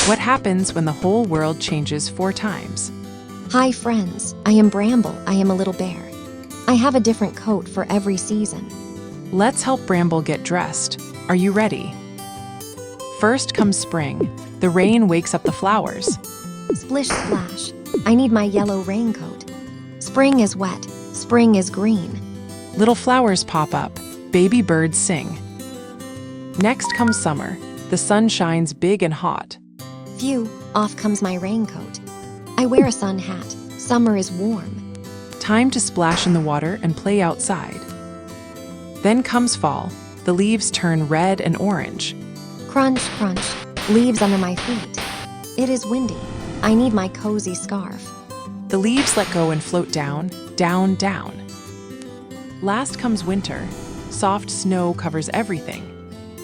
What happens when the whole world changes 4 times? Hi friends, I am Bramble, I am a little bear. I have a different coat for every season. Let's help Bramble get dressed. Are you ready? First comes spring. The rain wakes up the flowers. Splish splash, I need my yellow raincoat. Spring is wet, spring is green. Little flowers pop up. Baby birds sing. Next comes summer. The sun shines big and hot. Phew, off comes my raincoat. I wear a sun hat, summer is warm. Time to splash in the water and play outside. Then comes fall. The leaves turn red and orange. Crunch, crunch, leaves under my feet. It is windy, I need my cozy scarf. The leaves let go and float down, down, down. Last comes winter. Soft snow covers everything.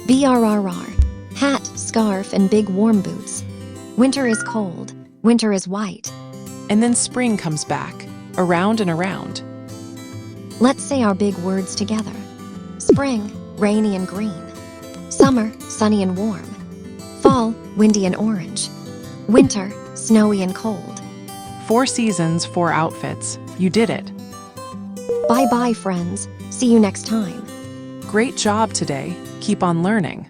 BRRR, hat, scarf, and big warm boots. Winter is cold, winter is white. And then spring comes back, around and around. Let's say our big words together. Spring, rainy and green. Summer, sunny and warm. Fall, windy and orange. Winter, snowy and cold. 4 seasons, 4 outfits. You did it. Bye-bye, friends. See you next time. Great job today. Keep on learning.